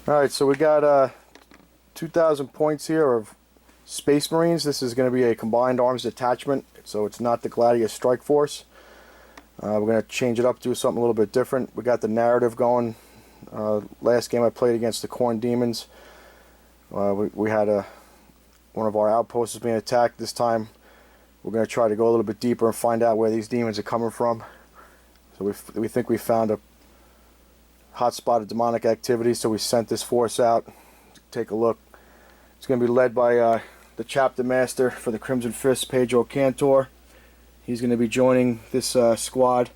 Alright, so we got 2,000 points here of Space Marines. This is going to be a combined arms detachment, so it's not the Gladius Strike Force. We're going to change it up, do something a little bit different. We got the narrative going. Last game I played against the Khorne Daemons, we had one of our outposts being attacked. This time we're going to try to go a little bit deeper and find out where these demons are coming from. So we think we found a hotspot of demonic activity, so we sent this force out to take a look. It's going to be led by the chapter master for the Crimson Fist, Pedro Cantor. He's going to be joining this squad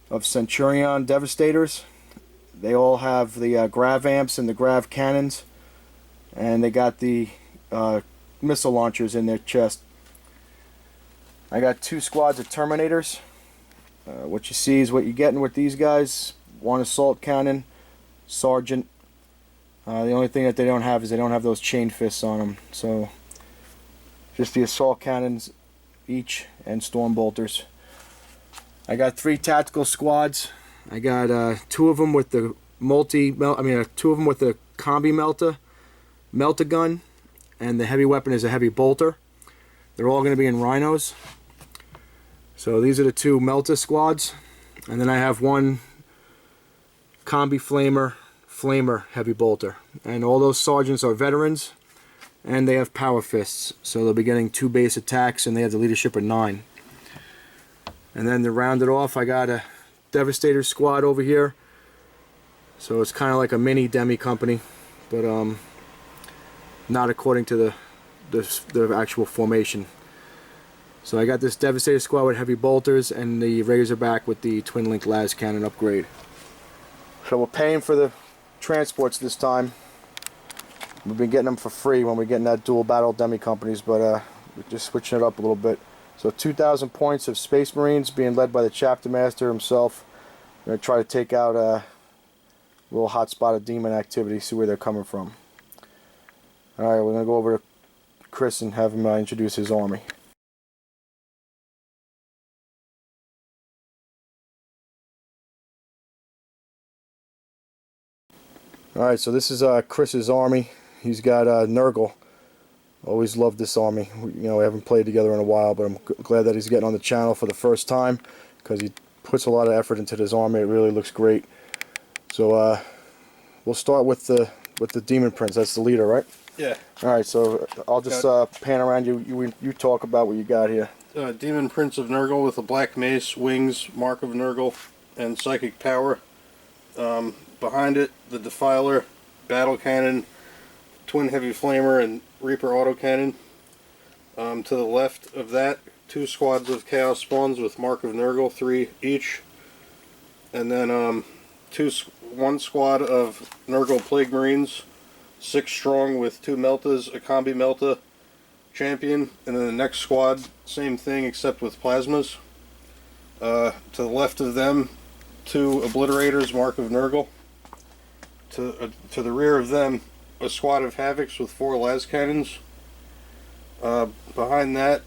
of Centurion Devastators. They all have the grav amps and the grav cannons, and they got the missile launchers in their chest. I got 2 squads of Terminators. What you see is what you're getting with these guys. 1 assault cannon, sergeant. The only thing that they don't have is they don't have those chain fists on them. So just the assault cannons each and storm bolters. I got 3 tactical squads. I got 2 of them with the 2 of them with the combi melta gun, and the heavy weapon is a heavy bolter. They're all going to be in rhinos. So these are the 2 melta squads, and then I have 1 combi flamer heavy bolter, and all those sergeants are veterans, and they have power fists, so they'll be getting 2 base attacks, and they have the leadership of 9. And then to round it off, I got a Devastator squad over here, so it's kind of like a mini demi company, but not according to the actual formation. So I got this Devastator squad with heavy bolters, and the Razorback with the twin link las cannon upgrade. So we're paying for the transports this time. We've been getting them for free when we're getting that dual battle demi companies, but we're just switching it up a little bit. So 2,000 points of Space Marines being led by the chapter master himself. We're going to try to take out a little hotspot of demon activity, see where they're coming from. Alright, we're going to go over to Chris and have him introduce his army. Alright, so this is Chris's army. He's got Nurgle. Always loved this army. We haven't played together in a while, but I'm glad that he's getting on the channel for the first time, because he puts a lot of effort into this army. It really looks great. So we'll start with the Demon Prince. That's the leader, right? Yeah. Alright, so I'll just pan around you talk about what you got here. Demon Prince of Nurgle with a black mace, wings, mark of Nurgle, and psychic power. Behind it, the Defiler, battle cannon, twin heavy flamer, and Reaper autocannon. To the left of that, 2 squads of Chaos Spawns with mark of Nurgle, 3 each. And then 1 squad of Nurgle Plague Marines, 6 strong with 2 meltas, a combi melta champion. And then the next squad, same thing except with plasmas. To the left of them, 2 obliterators, mark of Nurgle. To the rear of them, a squad of Havocs with 4 las cannons. Behind that,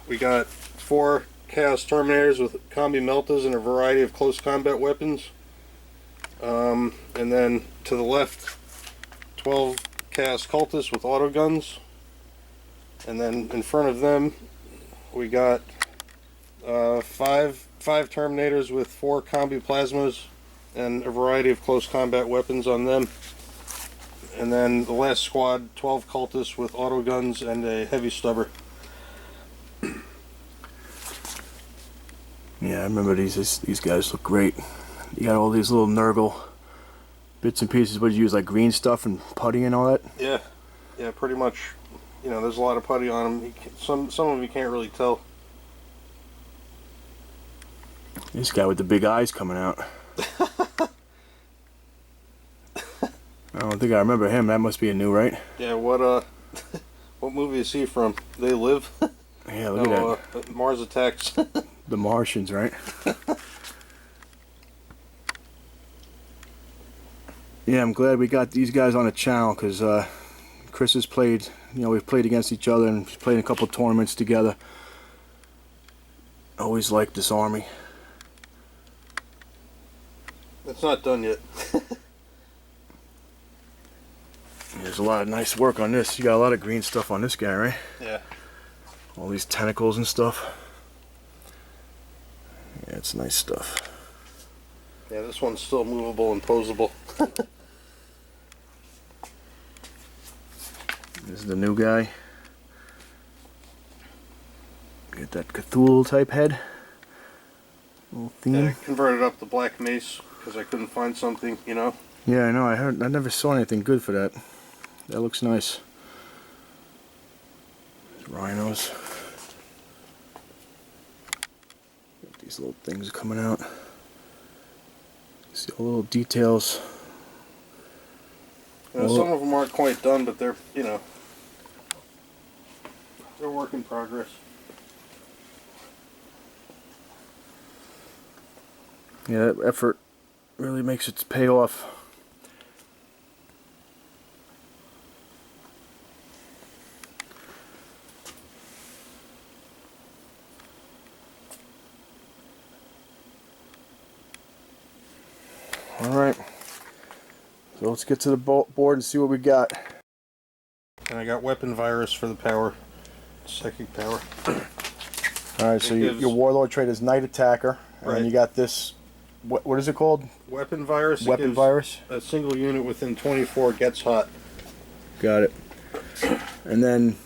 we got 4 Chaos Terminators with combi meltas and a variety of close combat weapons. And then to the left, 12 Chaos Cultists with autoguns. And then in front of them, we got 5 Terminators with 4 combi plasmas and a variety of close combat weapons on them. And then the last squad, 12 cultists with autoguns and a heavy stubber. Yeah, I remember these guys look great. You got all these little Nurgle bits and pieces. What you use, like green stuff and putty and all that? Yeah, pretty much. There's a lot of putty on them. Some of them you can't really tell. This guy with the big eyes coming out. I don't think I remember him. That must be a new, right? Yeah, what movie is he from? They Live? Yeah, look at that. Mars Attacks. The Martians, right? Yeah, I'm glad we got these guys on the channel, because Chris has played, we've played against each other and played in a couple tournaments together. Always liked this army. It's not done yet. There's a lot of nice work on this. You got a lot of green stuff on this guy, right? Yeah. All these tentacles and stuff. Yeah, it's nice stuff. Yeah, this one's still movable and posable. This is the new guy. Get that Cthulhu type head. Little theme. Yeah, I converted up the black mace because I couldn't find something, you know. Yeah, I know. I never saw anything good for that. That looks nice. Rhinos. These little things coming out. See all the little details. You know, some of them aren't quite done, but they're, you know, they're work in progress. Yeah, that effort really makes it pay off. Alright, so let's get to the board and see what we got. And I got weapon virus for the power, psychic power. Alright, so your warlord trait is Knight Attacker, and then you got this, what is it called? Weapon virus. Weapon virus? A single unit within 24 gets hot. Got it. And then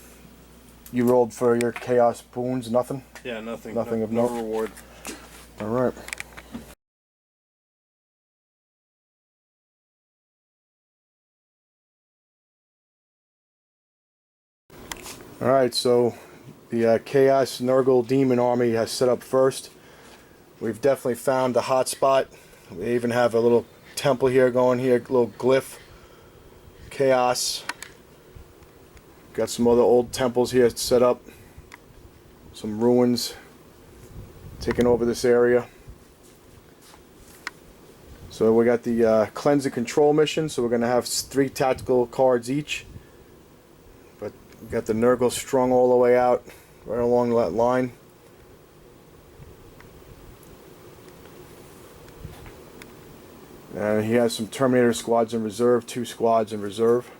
you rolled for your chaos boons, nothing? Yeah, nothing. Nothing of no note? reward. Alright. Alright, so the Chaos Nurgle Demon Army has set up first. We've definitely found the hotspot. We even have a little temple here going here, a little glyph. Chaos. Got some other old temples here set up. Some ruins taking over this area. So we got the cleanse and control mission, so we're going to have 3 tactical cards each. But we got the Nurgle strung all the way out, right along that line. And he has some Terminator squads in reserve, 2 squads in reserve.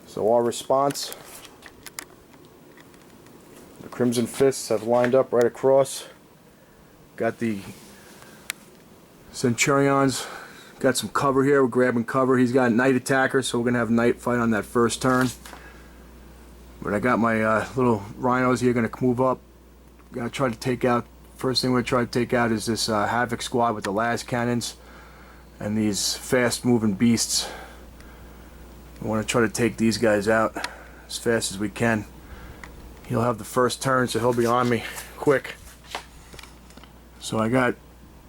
So our response, the Crimson Fists have lined up right across. Got the Centurions, got some cover here, we're grabbing cover. He's got Knight Attacker, so we're going to have Knight fight on that first turn. But I got my little Rhinos here going to move up. Going to try to take out, first thing we're going to try to take out is this Havoc squad with the las cannons and these fast moving beasts. We want to try to take these guys out as fast as we can. He'll have the first turn, so he'll be on me quick. So I got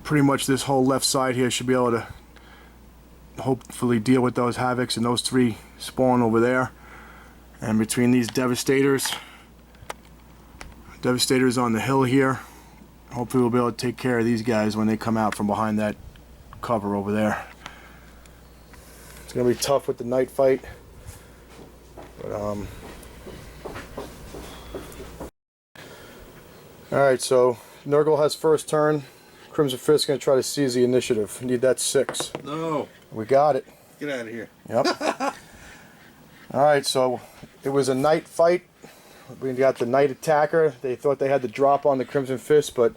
pretty much this whole left side here should be able to hopefully deal with those Havocs and those 3 spawn over there. And between these Devastators on the hill here, hopefully we'll be able to take care of these guys when they come out from behind that cover over there. It's going to be tough with the night fight. But, alright, so Nurgle has first turn. Crimson Fist is going to try to seize the initiative. Need that 6. No. We got it. Get out of here. Yep. Alright, so it was a night fight. We got the Knight Attacker. They thought they had the drop on the Crimson Fist, but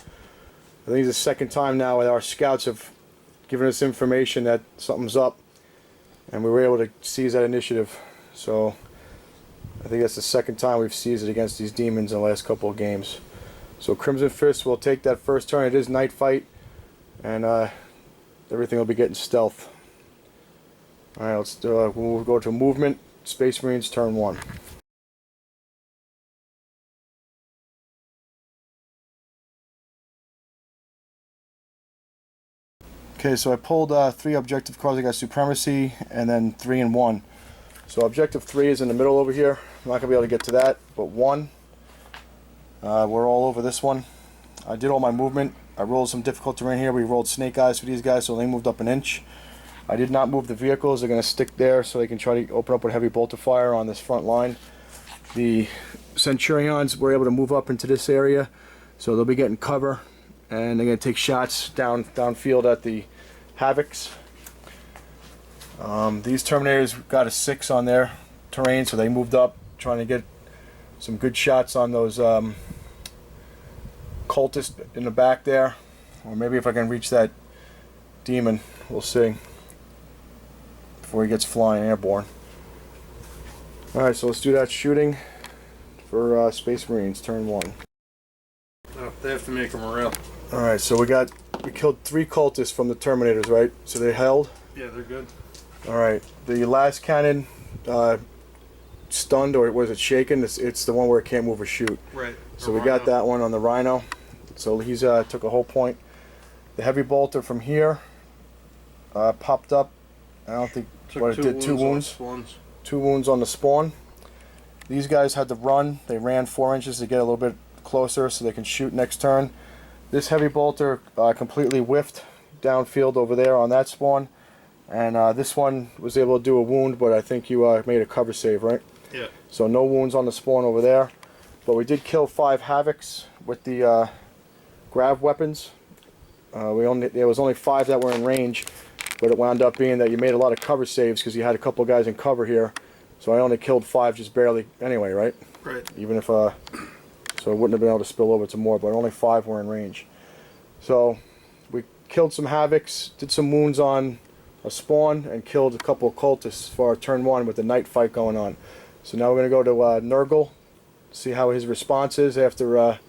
I think it's the second time now that our scouts have given us information that something's up. And we were able to seize that initiative. So I think that's the second time we've seized it against these demons in the last couple of games. So Crimson Fist will take that first turn. It is night fight, and everything will be getting stealth. All right, let's do. We'll go to movement. Space Marines turn 1. Okay, so I pulled 3 objective cards. I got Supremacy, and then 3 and 1. So objective 3 is in the middle over here. I'm not gonna be able to get to that, but 1. We're all over this one. I did all my movement. I rolled some difficult terrain here. We rolled snake eyes for these guys, so they moved up an inch. I did not move the vehicles. They're going to stick there so they can try to open up with heavy bolter fire on this front line. The Centurions were able to move up into this area, so they'll be getting cover, and they're going to take shots downfield at the Havocs. These Terminators got a 6 on their terrain, so they moved up, trying to get some good shots on those cultists in the back there. Or maybe if I can reach that demon, we'll see. Before he gets flying airborne. Alright, so let's do that shooting for Space Marines, turn 1. Oh, they have to make a morale. Alright, so we killed 3 cultists from the Terminators, right? So they held? Yeah, they're good. Alright, the last cannon stunned, or was it shaken? It's the one where it can't move or shoot. Right. So we got that one on the Rhino. So he's took a whole point. The heavy bolter from here popped up. I don't think what it did. 2 wounds. 2 wounds on the spawn. These guys had to run. They ran 4 inches to get a little bit closer so they can shoot next turn. This heavy bolter completely whiffed downfield over there on that spawn. And this one was able to do a wound, but I think you made a cover save, right? Yeah. So no wounds on the spawn over there. But we did kill 5 Havocs with the grav weapons. There was only 5 that were in range, but it wound up being that you made a lot of cover saves because you had a couple of guys in cover here. So I only killed 5 just barely anyway, right? Right. Even if so it wouldn't have been able to spill over to more, but only 5 were in range. So we killed some Havocs, did some wounds on a spawn, and killed a couple of cultists for our turn 1 with the night fight going on. So now we're going to go to Nurgle, see how his response is after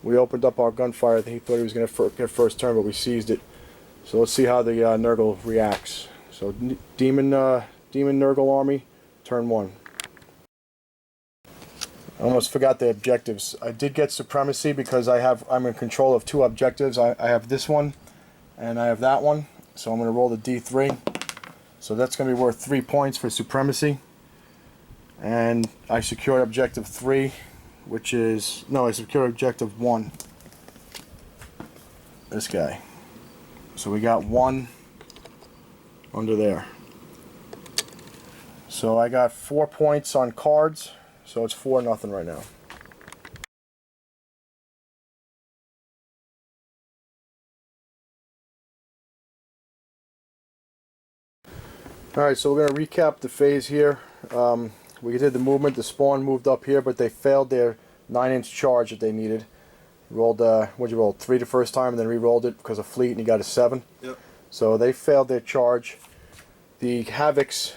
we opened up our gunfire. I think he thought he was going to get first turn, but we seized it. So let's see how the Nurgle reacts. So Demon Nurgle army, turn 1. I almost forgot the objectives. I did get supremacy because I'm in control of 2 objectives. I have this one and I have that one. So I'm going to roll the D3. So that's going to be worth 3 points for supremacy. And I secured objective 3, which is, no, I secured objective 1. This guy. So we got 1 under there. So I got 4 points on cards. So it's 4-0 right now. Alright, so we're going to recap the phase here. We did the movement, the spawn moved up here, but they failed their 9-inch charge that they needed. Rolled, what'd you roll? 3 the first time and then re-rolled it because of fleet and you got a 7. Yep. So they failed their charge. The Havocs,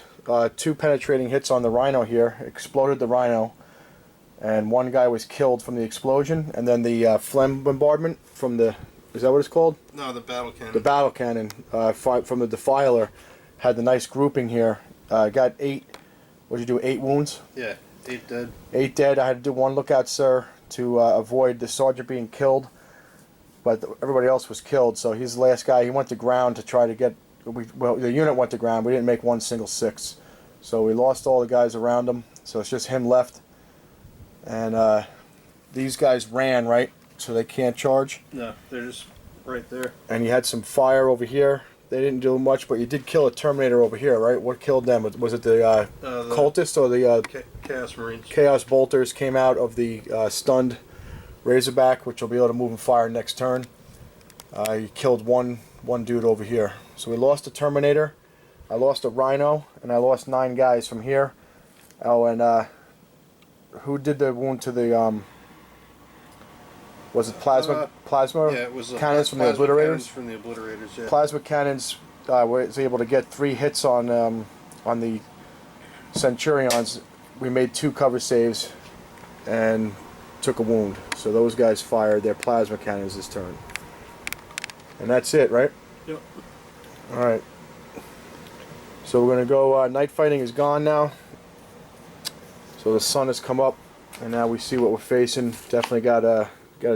2 penetrating hits on the Rhino here, exploded the Rhino, and 1 guy was killed from the explosion, and then the phlegm bombardment from the, is that what it's called? No, the battle cannon. The battle cannon from the Defiler had the nice grouping here. Got 8, what'd you do, 8 wounds? Yeah, 8 dead. 8 dead. I had to do 1 lookout, sir, to avoid the sergeant being killed, but everybody else was killed, so he's the last guy. He went to ground to try to get, well, the unit went to ground. We didn't make 1 single 6. So we lost all the guys around him, so it's just him left. And these guys ran, right? So they can't charge. No, they're just right there. And you had some fire over here. They didn't do much, but you did kill a Terminator over here, right? What killed them? Was it the cultists or the Chaos Marines? Chaos Bolters came out of the stunned Razorback, which will be able to move and fire next turn. You killed one dude over here. So we lost a Terminator. I lost a Rhino, and I lost 9 guys from here. Oh, and who did the wound to the was it plasma Yeah, it was cannons from the obliterators? Cannons from the obliterators, yeah. Plasma cannons was able to get 3 hits on the Centurions. We made 2 cover saves and took a wound. So those guys fired their plasma cannons this turn. And that's it, right? Yep. Alright. So we're going to go, night fighting is gone now. So the sun has come up, and now we see what we're facing. Definitely got a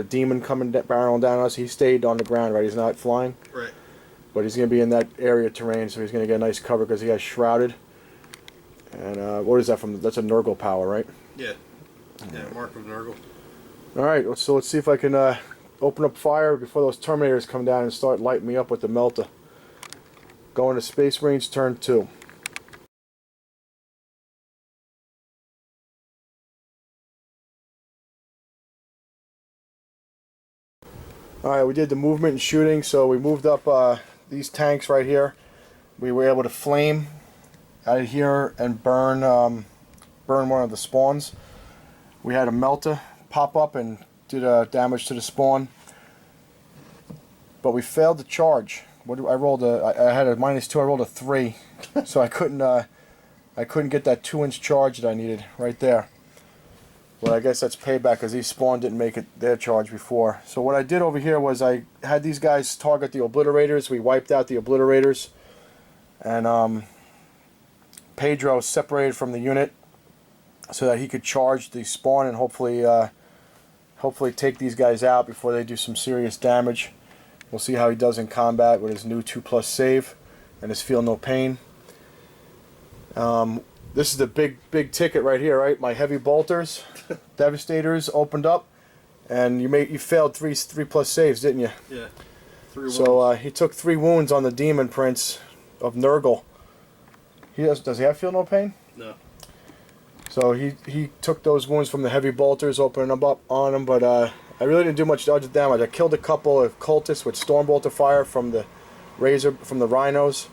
demon coming barreling down on us. He stayed on the ground, right? He's not flying. Right. But he's going to be in that area terrain, so he's going to get a nice cover because he has shrouded. And what is that from? That's a Nurgle power, right? Yeah. Yeah, Mark of Nurgle. Alright, so let's see if I can open up fire before those Terminators come down and start lighting me up with the melta. Going to Space Marines turn 2. Alright, we did the movement and shooting, so we moved up these tanks right here. we were able to flame out of here and burn one of the spawns. We had a melta pop up and did damage to the spawn, but we failed to charge. I rolled I had a -2. I rolled a 3, so I couldn't get that 2-inch charge that I needed right there. Well, I guess that's payback because these spawn didn't make it their charge before. So what I did over here was I had these guys target the obliterators. We wiped out the obliterators, and Pedro separated from the unit so that he could charge the spawn and hopefully take these guys out before they do some serious damage. We'll see how he does in combat with his new 2+ save and his feel no pain. This is the big ticket right here, right? My heavy bolters, devastators opened up, and you failed 3+ saves, didn't you? Yeah. 3 wounds. So he took 3 wounds on the Demon Prince of Nurgle. Does he have feel no pain? No. So he took those wounds from the heavy bolters, opening them up on him, but I really didn't do much damage. I killed a couple of cultists with stormbolter fire from the rhinos,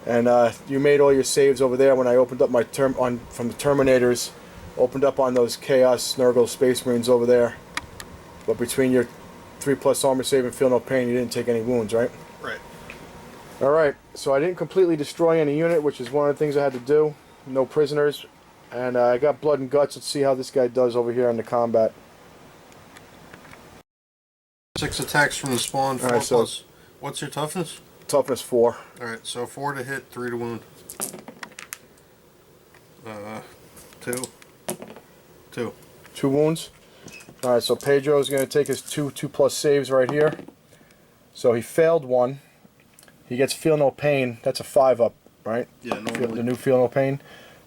and you made all your saves over there when I opened up from the Terminators, opened up on those Chaos Nurgle Space Marines over there. But between your 3+ armor save and feel no pain, you didn't take any wounds, right? Right. All right. So I didn't completely destroy any unit, which is one of the things I had to do. No prisoners. And I got blood and guts. Let's see how this guy does over here in the combat. 6 attacks from the spawn, 4 plus. What's your toughness? Toughness 4. Alright, so 4 to hit, 3 to wound. 2. 2 wounds. Alright, so Pedro's going to take his 2+ saves right here. So he failed 1. He gets feel no pain. That's a 5-up, right? Yeah, normally. The new feel no pain.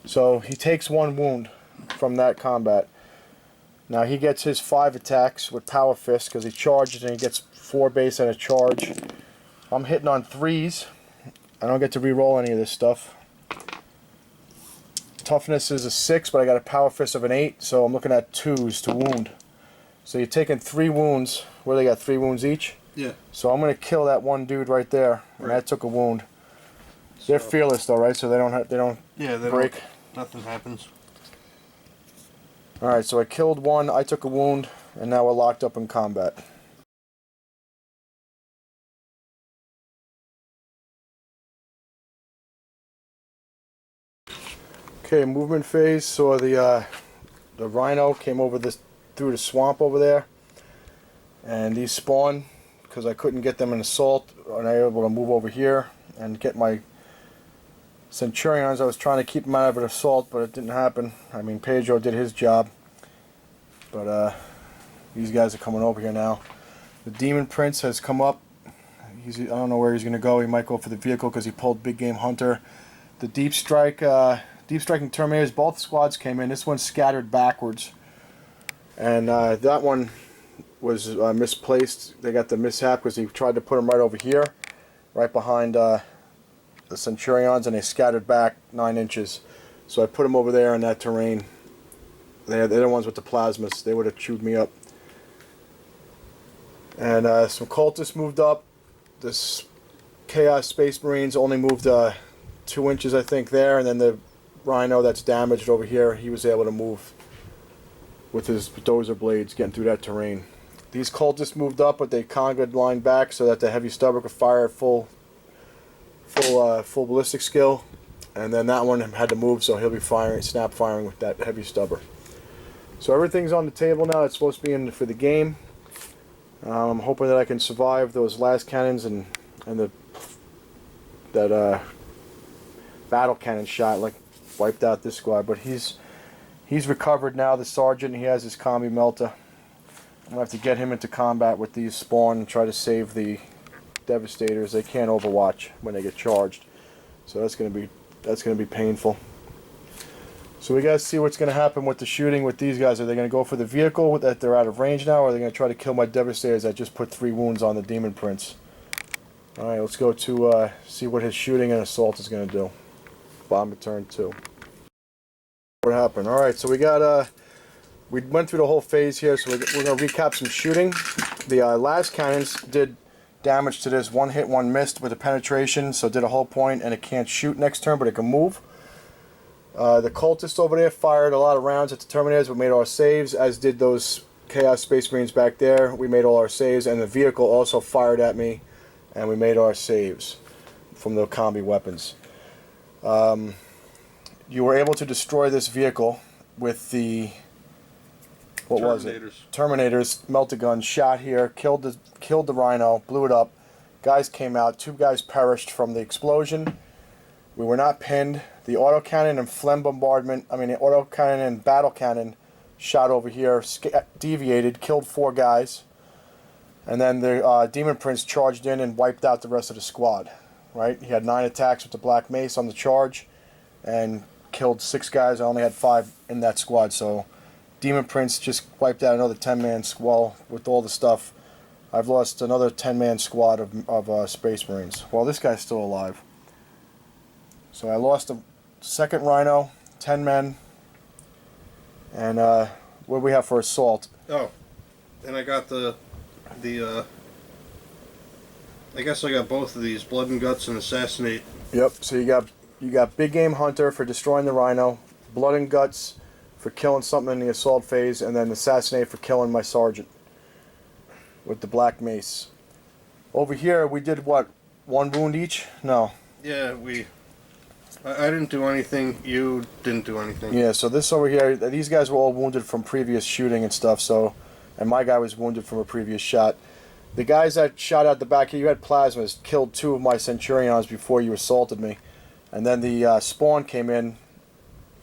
So he takes 1 wound from that combat. Now he gets his 5 attacks with Power Fist because he charged and he gets 4 base and a charge. I'm hitting on 3s. I don't get to re-roll any of this stuff. Toughness is a 6, but I got a Power Fist of an 8, so I'm looking at 2s to wound. So you're taking 3 wounds. Where they got 3 wounds each? Yeah. So I'm going to kill that one dude right there, and that took a wound. They're fearless though, right? So they don't break. Nothing happens. Alright, so I killed 1, I took a wound, and now we're locked up in combat. Okay, movement phase. So the rhino came over through the swamp over there, and these spawned because I couldn't get them in assault, and I was able to move over here and get my Centurions. I was trying to keep them out of an assault, but it didn't happen. I mean, Pedro did his job, but these guys are coming over here now. The Demon Prince has come up. I don't know where he's going to go. He might go for the vehicle because he pulled Big Game Hunter. The Deep Striking Terminators, both squads came in. This one scattered backwards, and that one was misplaced. They got the mishap because he tried to put them right over here, right behind the Centurions, and they scattered back 9 inches. So I put them over there in that terrain. They're the ones with the plasmas. They would have chewed me up. And some cultists moved up. This Chaos Space Marines only moved 2 inches, I think, there, and then the Rhino that's damaged over here, he was able to move with his dozer blades, getting through that terrain. These cultists moved up, but they congaed line back so that the heavy stubber could fire at full ballistic skill, and then that one had to move, so he'll be snap firing with that heavy stubber. So everything's on the table now. It's supposed to be in for the game. I'm hoping that I can survive those last cannons and that battle cannon shot, like wiped out this squad. But he's recovered now. The sergeant, he has his combi melta. I'm gonna have to get him into combat with these spawn and try to save the devastators. They can't overwatch when they get charged, so that's gonna be painful. So we gotta see what's gonna happen with the shooting with these guys. Are they gonna go for the vehicle that they're out of range now, or are they gonna try to kill my devastators that just put 3 wounds on the Demon Prince? All right, let's go to see what his shooting and assault is gonna do. Bomb turn 2. What happened? All right, so we went through the whole phase here, so we're gonna recap some shooting. The last cannons did damage to this. One hit, one missed with a penetration, so it did a whole point, and it can't shoot next turn, but it can move. The cultist over there fired a lot of rounds at the Terminators. We made our saves, as did those Chaos Space Marines back there. We made all our saves, and the vehicle also fired at me, and we made our saves from the combi weapons. You were able to destroy this vehicle with the... what was it? Terminators, meltagun, shot here, killed the Rhino, blew it up. Guys came out, 2 guys perished from the explosion. We were not pinned. The autocannon and phlegm bombardment, the autocannon and battle cannon shot over here, deviated, killed 4 guys. And then the Demon Prince charged in and wiped out the rest of the squad. Right? He had 9 attacks with the Black Mace on the charge and killed 6 guys. I only had 5 in that squad, so Demon Prince just wiped out another 10-man squad with all the stuff. I've lost another 10-man squad of Space Marines. Well, this guy's still alive. So I lost a second Rhino, 10 men, and what do we have for assault? Oh, and I got I guess I got both of these, Blood and Guts and Assassinate. Yep. So you got Big Game Hunter for destroying the Rhino, Blood and Guts for killing something in the assault phase, and then Assassinate for killing my sergeant with the Black Mace. Over here we did what? 1 wound each? No. Yeah, I didn't do anything. You didn't do anything. Yeah. So this over here, these guys were all wounded from previous shooting and stuff. So, and my guy was wounded from a previous shot. The guys that shot out the back here, you had plasmas, killed 2 of my Centurions before you assaulted me, and then the spawn came in.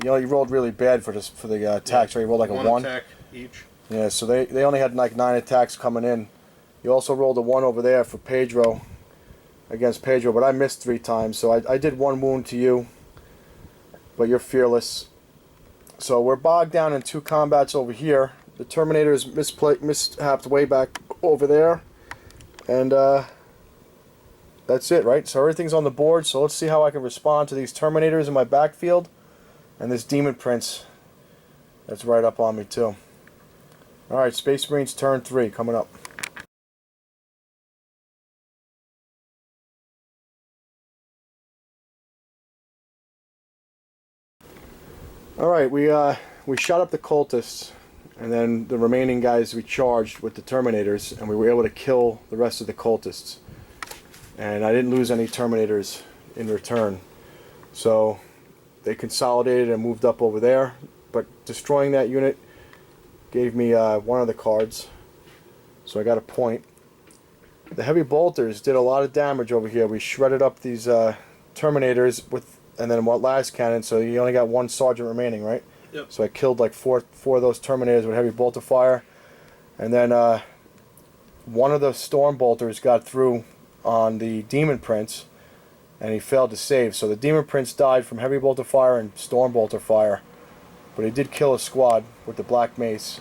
You know, you rolled really bad for the attacks, right? You rolled like a 1. 1 attack each. Yeah, so they only had like 9 attacks coming in. You also rolled a 1 over there for Pedro, against Pedro, but I missed 3 times, so I did 1 wound to you, but you're fearless. So we're bogged down in 2 combats over here. The Terminators mishapped way back over there, and that's it, right? So everything's on the board, so let's see how I can respond to these Terminators in my backfield, and this Demon Prince that's right up on me too. Alright, Space Marines turn 3 coming up. Alright, we shot up the cultists, and then the remaining guys we charged with the Terminators, and we were able to kill the rest of the cultists. And I didn't lose any Terminators in return. So they consolidated and moved up over there, but destroying that unit gave me 1 of the cards, so I got a point. The heavy bolters did a lot of damage over here. We shredded up these Terminators with, and then one last cannon, so you only got 1 sergeant remaining, right? Yep. So I killed like four of those Terminators with heavy bolter fire, and then 1 of the storm bolters got through on the Demon Prince, and he failed to save. So the Demon Prince died from heavy bolter fire and storm bolter fire, but he did kill a squad with the Black Mace.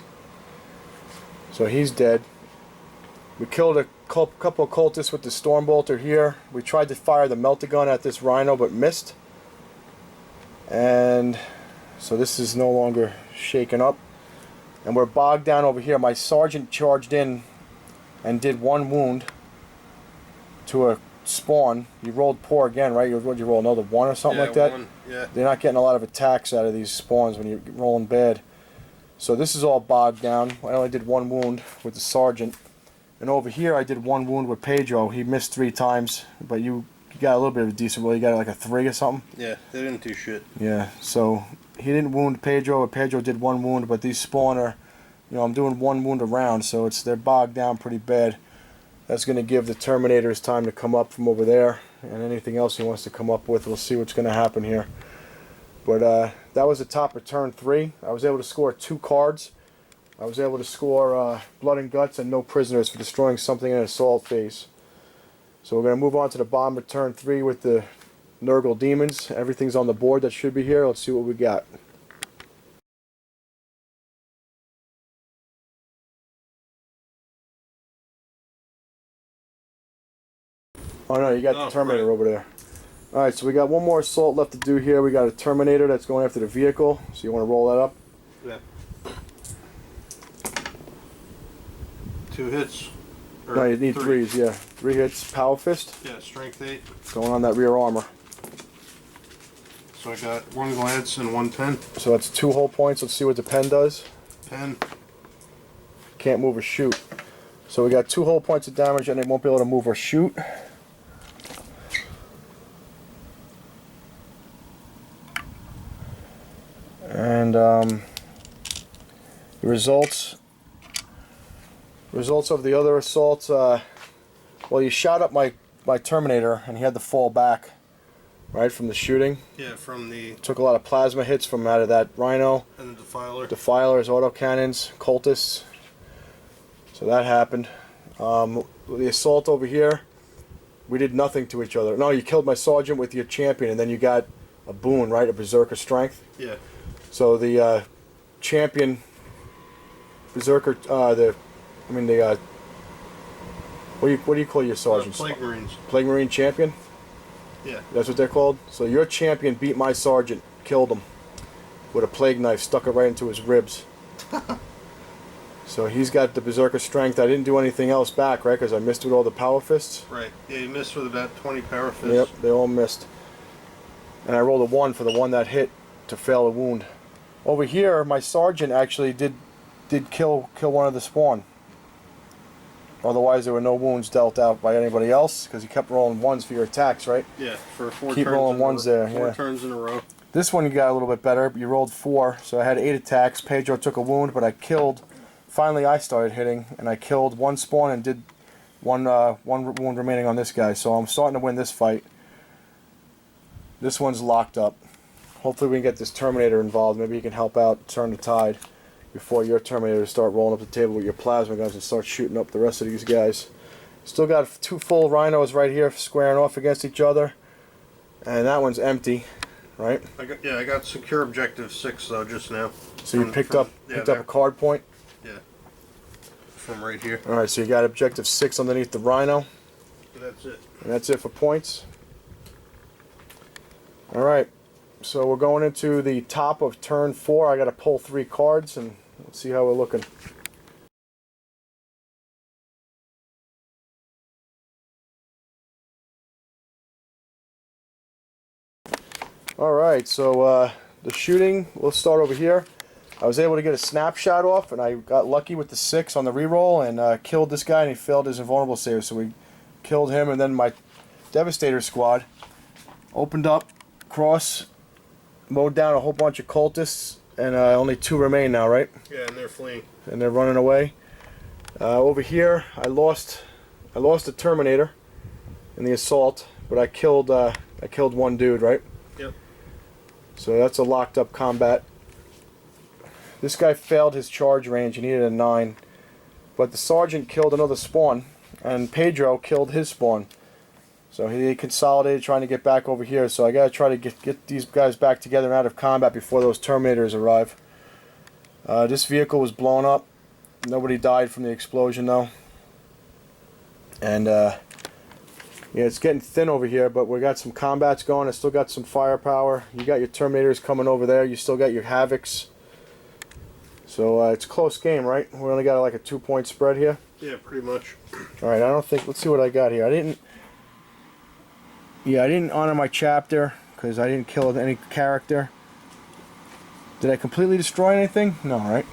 So he's dead. We killed a couple of cultists with the storm bolter here. We tried to fire the meltagun at this Rhino but missed. And so this is no longer shaken up. And we're bogged down over here. My sergeant charged in and did 1 wound to a spawn. You rolled poor again, right? You roll another 1 or something like that? 1, yeah. They're not getting a lot of attacks out of these spawns when you're rolling bad. So this is all bogged down. I only did 1 wound with the sergeant. And over here I did 1 wound with Pedro. He missed 3 times, but you got a little bit of a decent roll. You got like a 3 or something? Yeah, they didn't do shit. Yeah, so he didn't wound Pedro, but Pedro did 1 wound, but these spawn are, you know, I'm doing 1 wound a round, so they're bogged down pretty bad. That's going to give the Terminators time to come up from over there, and anything else he wants to come up with, we'll see what's going to happen here. But that was the top of turn 3. I was able to score 2 cards. I was able to score Blood and Guts and no prisoners for destroying something in an assault phase. So we're going to move on to the bomb of turn 3 with the Nurgle demons. Everything's on the board that should be here. Let's see what we got. Oh no, you got the Terminator over there. Alright, so we got 1 more assault left to do here. We got a Terminator that's going after the vehicle. So you want to roll that up? Yeah. 2 hits. Or no, you need threes, yeah. 3 hits, power fist. Yeah, strength 8. Going on that rear armor. So I got 1 glance and 1 pen. So that's 2 whole points. Let's see what the pen does. Pen. Can't move or shoot. So we got 2 whole points of damage and they won't be able to move or shoot. And the results of the other assaults, well, you shot up my Terminator and he had to fall back, right, from the shooting. Yeah, from the... Took a lot of plasma hits from out of that Rhino. And the Defiler. Defilers, autocannons, cultists. So that happened. The assault over here, we did nothing to each other. No, you killed my sergeant with your champion and then you got a boon, right, a berserker strength. Yeah. So the champion berserker, what do you call your sergeants? Plague Marines. Plague Marine champion? Yeah. That's what they're called? So your champion beat my sergeant, killed him with a plague knife, stuck it right into his ribs. So he's got the berserker strength. I didn't do anything else back, right, because I missed with all the power fists. Right. Yeah, you missed with about 20 power fists. Yep, they all missed. And I rolled a 1 for the one that hit to fail a wound. Over here, my sergeant actually did kill one of the spawn. Otherwise, there were no wounds dealt out by anybody else because he kept rolling 1s for your attacks, right? Yeah, for 4 Keep turns. rolling 1s there. 4 turns in a row. This one you got a little bit better. You rolled 4, so I had 8 attacks. Pedro took a wound, but I killed. Finally, I started hitting, and I killed 1 spawn and did one wound remaining on this guy. So I'm starting to win this fight. This one's locked up. Hopefully we can get this Terminator involved. Maybe he can help out, turn the tide before your Terminator start rolling up the table with your plasma guns and start shooting up the rest of these guys. Still got 2 full rhinos right here squaring off against each other. And that one's empty, right? I got secure objective 6 though just now. So you picked up a card point? Yeah. From right here. Alright, so you got objective 6 underneath the rhino. That's it. And that's it for points. Alright. So we're going into the top of turn 4. I got to pull 3 cards and let's see how we're looking. Alright, so the shooting, we'll start over here. I was able to get a snapshot off and I got lucky with the 6 on the reroll and killed this guy and he failed his invulnerable save. So we killed him and then my Devastator squad opened up, mowed down a whole bunch of cultists, and only 2 remain now, right? Yeah, and they're fleeing. And they're running away. Over here, I lost the Terminator in the assault, but I killed 1 dude, right? Yep. So that's a locked up combat. This guy failed his charge range. He needed a 9, but the sergeant killed another spawn, and Pedro killed his spawn. So he consolidated trying to get back over here. So I gotta try to get these guys back together and out of combat before those Terminators arrive. This vehicle was blown up. Nobody died from the explosion though. And yeah, it's getting thin over here, but we got some combats going. I still got some firepower. You got your Terminators coming over there. You still got your Havocs. So it's a close game, right? We only got like a 2-point spread here. Yeah, pretty much. All right, I don't think. Let's see what I got here. I didn't honor my chapter because I didn't kill any character. Did I completely destroy anything? No, right?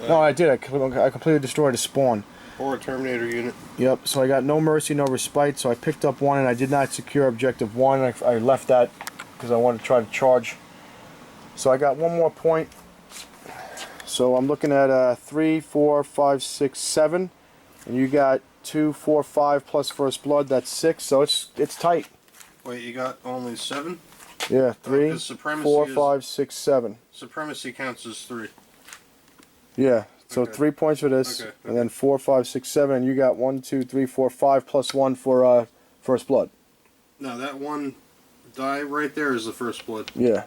No, I did. I completely destroyed a spawn. Or a Terminator unit. Yep, so I got no mercy, no respite, so I picked up 1 and I did not secure objective 1. I left that because I wanted to try to charge. So I got 1 more point. So I'm looking at 3, 4, 5, 6, 7. And you got 2, 4, 5 plus first blood, that's 6, so it's tight. Wait, you got only 7? Yeah, 3, 4, 4, 5, 6, 7. Supremacy counts as 3. Yeah, so okay. 3 points for this, okay. and then 4, 5, 6, 7, and you got 1, 2, 3, 4, 5 plus 1 for first blood. No, that 1 die right there is the first blood. Yeah.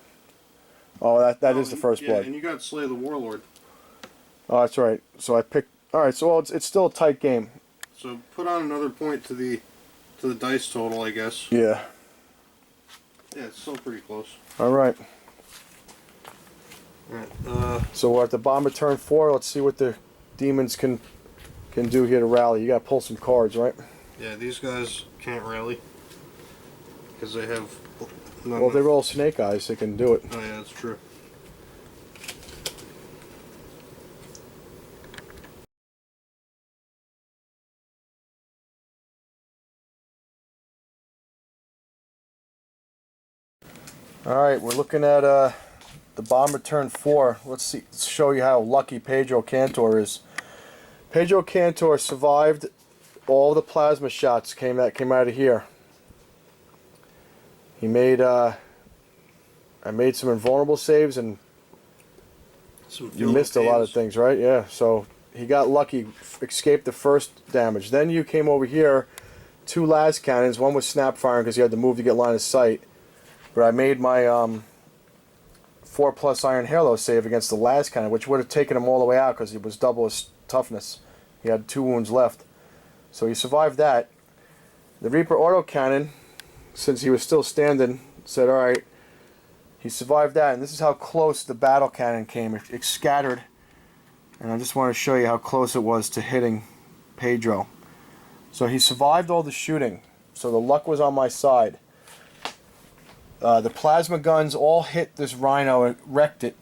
Oh, that is the first blood. Yeah, and you got Slay the Warlord. Oh, that's right. So I picked. All right, so well, it's still a tight game. So put on another point to the dice total, I guess. Yeah. Yeah, it's still pretty close. All right. All right. So we're at the bottom of turn 4. Let's see what the demons can can do here to rally? You gotta pull some cards, right? Yeah, these guys can't rally because they have. Well, if they roll snake eyes, they can do it. Oh yeah, that's true. Alright, we're looking at the bottom of turn 4. Let's show you how lucky Pedro Cantor is. Pedro Cantor survived all the plasma shots came out of here. He made I made some invulnerable saves, and you missed a lot of things, right? Yeah, so he got lucky, escaped the first damage. Then you came over here, 2 las cannons, one was snap firing because you had to move to get line of sight. But I made my 4+ iron halo save against the las cannon, which would have taken him all the way out because it was double his toughness. He had 2 wounds left. So he survived that. The Reaper autocannon, since he was still standing, said, alright, he survived that. And this is how close the battle cannon came. It scattered. And I just want to show you how close it was to hitting Pedro. So he survived all the shooting. So the luck was on my side. The plasma guns all hit this rhino. It wrecked it.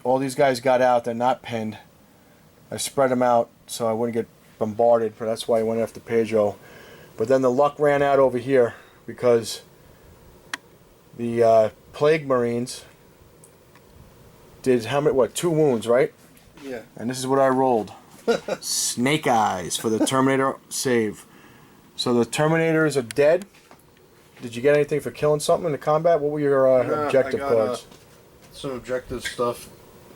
All these guys got out. They're not pinned. I spread them out so I wouldn't get bombarded. But that's why I went after Pedro. But then the luck ran out over here because the Plague Marines did how many? What? 2 wounds, right? Yeah. And this is what I rolled. Snake eyes for the Terminator save. So the Terminators are dead. Did you get anything for killing something in the combat? What were your objective cards? Some objective stuff.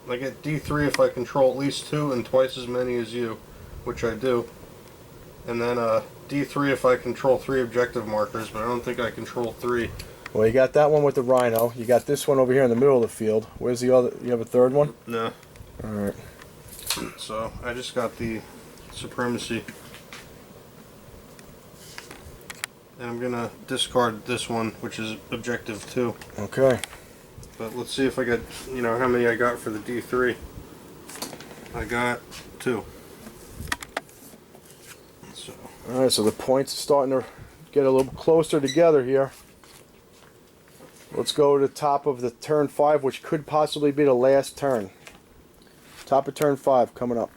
I get D3 if I control at least 2 and twice as many as you, which I do. And then D3 if I control 3 objective markers, but I don't think I control 3. Well, you got that one with the Rhino. You got this one over here in the middle of the field. Where's the other? You have a third one? No. Alright. So I just got the Supremacy. And I'm going to discard this one, which is objective 2. Okay. But let's see if I get, how many I got for the D3. I got 2. So. Alright, so the points are starting to get a little closer together here. Let's go to the top of the turn 5, which could possibly be the last turn. Top of turn 5 coming up.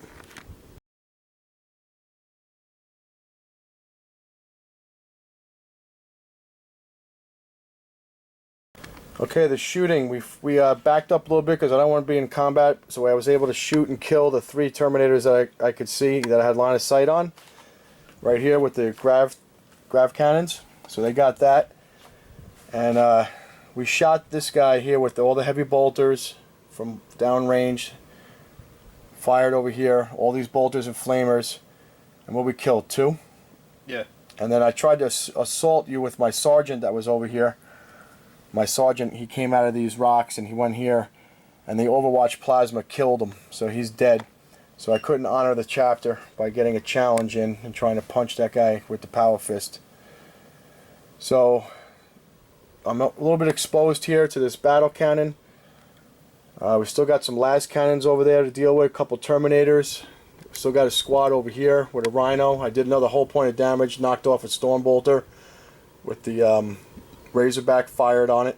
Okay, the shooting, we backed up a little bit because I don't want to be in combat, so I was able to shoot and kill the 3 Terminators that I could see, that I had line of sight on. Right here with the grav cannons. So they got that. And we shot this guy here with all the heavy bolters from downrange. Fired over here, all these bolters and flamers. And what we killed, 2? Yeah. And then I tried to assault you with my sergeant that was over here. My sergeant, he came out of these rocks and he went here, and the Overwatch plasma killed him, so he's dead. So I couldn't honor the chapter by getting a challenge in and trying to punch that guy with the power fist. So I'm a little bit exposed here to this battle cannon. We still got some las cannons over there to deal with, a couple Terminators. Still got a squad over here with a Rhino. I did another whole point of damage, knocked off a Stormbolter with the Razorback fired on it.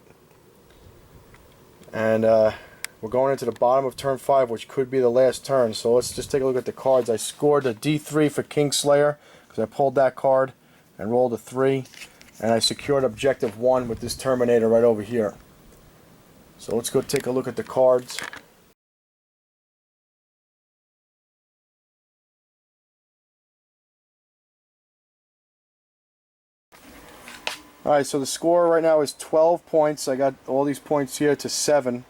And we're going into the bottom of turn 5, which could be the last turn. So let's just take a look at the cards. I scored a D3 for Kingslayer because I pulled that card and rolled a 3. And I secured objective 1 with this Terminator right over here. So let's go take a look at the cards. Alright, so the score right now is 12 points. I got all these points here to 7.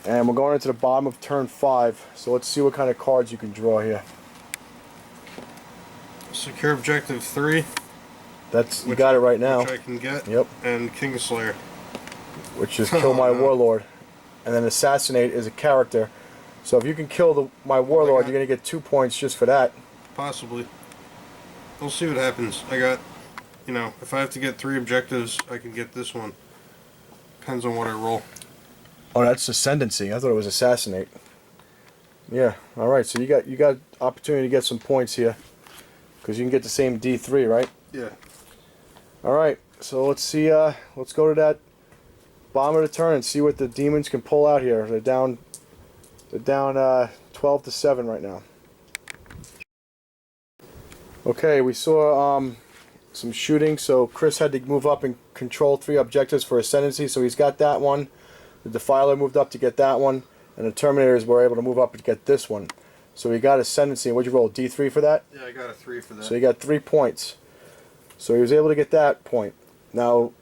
And we're going into the bottom of turn 5. So let's see what kind of cards you can draw here. Secure objective 3. You got it right now. Which I can get. Yep. And Kingslayer. Which is kill my warlord. And then assassinate is a character. So if you can kill my warlord, you're going to get 2 points just for that. Possibly. We'll see what happens. I got, if I have to get 3 objectives, I can get this one. Depends on what I roll. Oh, that's ascendancy. I thought it was assassinate. Yeah. All right. So you got opportunity to get some points here. Because you can get the same D3, right? Yeah. Alright, so let's see, let's go to that bottom of the turn and see what the demons can pull out here. They're down 12 to 7 right now. Okay, we saw some shooting, so Chris had to move up and control 3 objectives for ascendancy, so he's got that one. The Defiler moved up to get that one, and the Terminators were able to move up to get this one. So he got ascendancy. What'd you roll, D3 for that? Yeah, I got a 3 for that. So he got 3 points. So he was able to get that point. Now,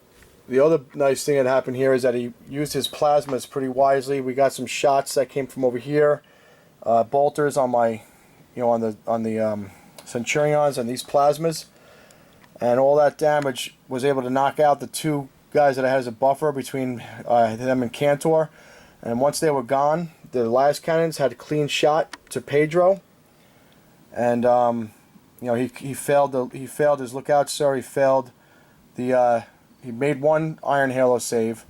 the other nice thing that happened here is that he used his plasmas pretty wisely. We got some shots that came from over here, bolters on my, on the Centurions and these plasmas, and all that damage was able to knock out the 2 guys that I had as a buffer between them and Cantor. And once they were gone, the last cannons had a clean shot to Pedro, and he failed his lookout, sir. He failed the he made 1 Iron Halo save,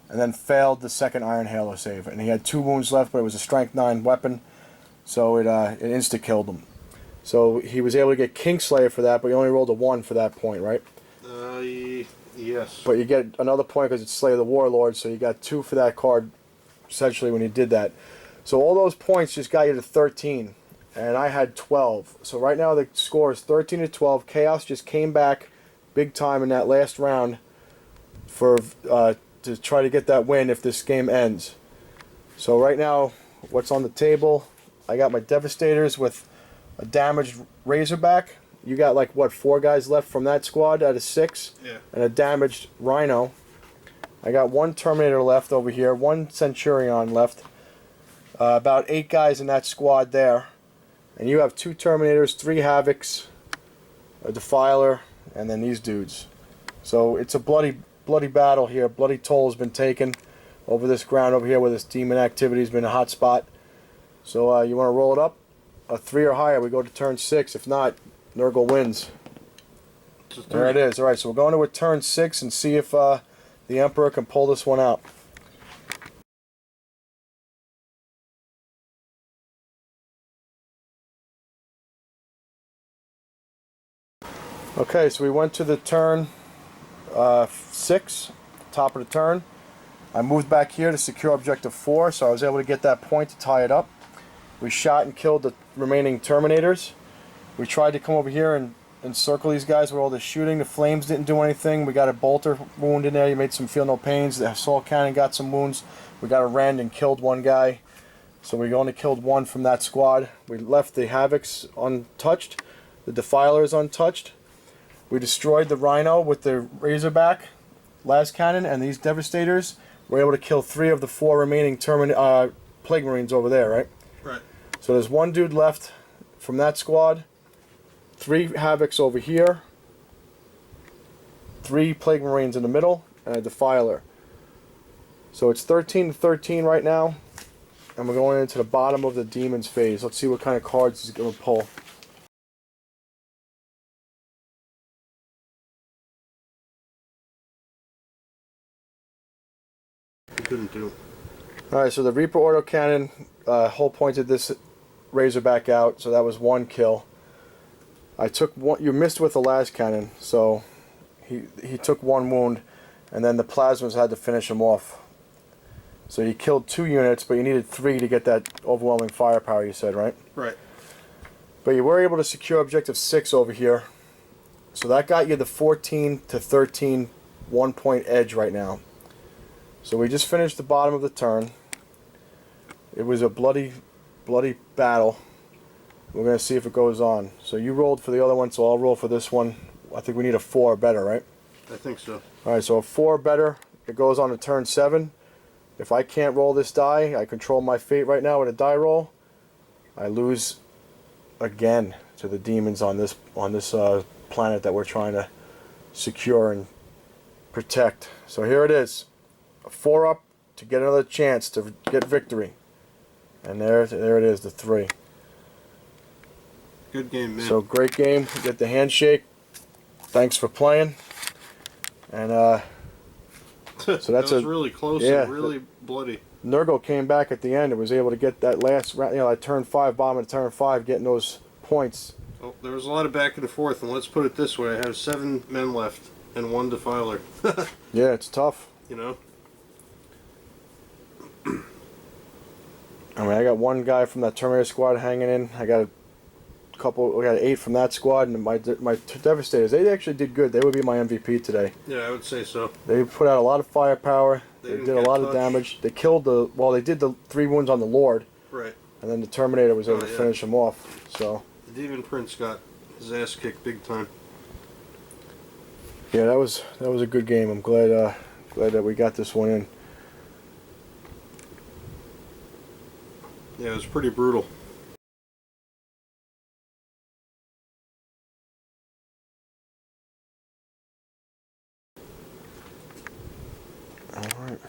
and then failed the 2nd Iron Halo save, and he had 2 wounds left, but it was a Strength 9 weapon, so it insta killed him. So he was able to get Kingslayer for that, but he only rolled a 1 for that point, right? Yes. But you get another point because it's Slayer the Warlord, so you got 2 for that card, essentially, when you did that. So all those points just got you to 13, and I had 12. So right now the score is 13 to 12. Chaos just came back big time in that last round for to try to get that win if this game ends. So right now, what's on the table? I got my Devastators with a damaged Razorback. You got like what, 4 guys left from that squad out of 6? Yeah. And a damaged Rhino. I got 1 Terminator left over here, 1 Centurion left. About 8 guys in that squad there. And you have 2 Terminators, 3 Havocs, a Defiler, and then these dudes. So it's a bloody battle here. Bloody toll has been taken over this ground over here where this demon activity has been a hot spot. So you want to roll it up? A 3 or higher, we go to turn 6. If not, Nurgle wins. There it is. Alright, so we're going to a turn 6 and see if the Emperor can pull this one out. Okay, so we went to the turn 6, top of the turn. I moved back here to secure objective 4, so I was able to get that point to tie it up. We shot and killed the remaining Terminators. We tried to come over here and encircle these guys with all the shooting. The flames didn't do anything. We got a bolter wound in there. You made some feel no pains. The assault cannon got some wounds. We got a rend and killed 1 guy. So we only killed 1 from that squad. We left the Havocs untouched. The Defilers untouched. We destroyed the Rhino with the Razorback las cannon, and these Devastators were able to kill 3 of the 4 remaining Plague Marines over there, right? Right. So there's 1 dude left from that squad, 3 Havocs over here, 3 Plague Marines in the middle, and a Defiler. So it's 13 to 13 right now, and we're going into the bottom of the Demons phase. Let's see what kind of cards he's going to pull. Couldn't do. Alright, so the Reaper Autocannon hull pointed this Razorback out, so that was 1 kill. I took 1. You missed with the last cannon, so he took 1 wound, and then the Plasmas had to finish him off. So you killed 2 units, but you needed 3 to get that overwhelming firepower, you said, right? Right. But you were able to secure objective 6 over here, so that got you the 14 to 13 1-point edge right now. So we just finished the bottom of the turn. It was a bloody battle. We're going to see if it goes on. So you rolled for the other one, so I'll roll for this one. I think we need a 4 or better, right? I think so. Alright, so a 4 or better. It goes on to turn 7. If I can't roll this die, I control my fate right now with a die roll. I lose again to the demons on this planet that we're trying to secure and protect. So here it is. A 4 up to get another chance to get victory. And there it is, the 3. Good game, man. So great game. Get the handshake. Thanks for playing. And so that's that was really close and really bloody. Nurgle came back at the end and was able to get that last round, that turn 5 bomb at turn 5, getting those points. Oh, there was a lot of back and forth, and let's put it this way: I have 7 men left and 1 defiler. Yeah, it's tough. You know. I mean, I got one guy from that Terminator squad hanging in. I got a couple. We got 8 from that squad, and my Devastators. They actually did good. They would be my MVP today. Yeah, I would say so. They put out a lot of firepower. They didn't did a get lot of touched. damage. They killed the. Well, they did the 3 wounds on the Lord, Right. and then the Terminator was able Oh, to yeah. finish him off. So. The Demon Prince got his ass kicked big time. Yeah, that was a good game. I'm glad that we got this one in. Yeah, it was pretty brutal. All right.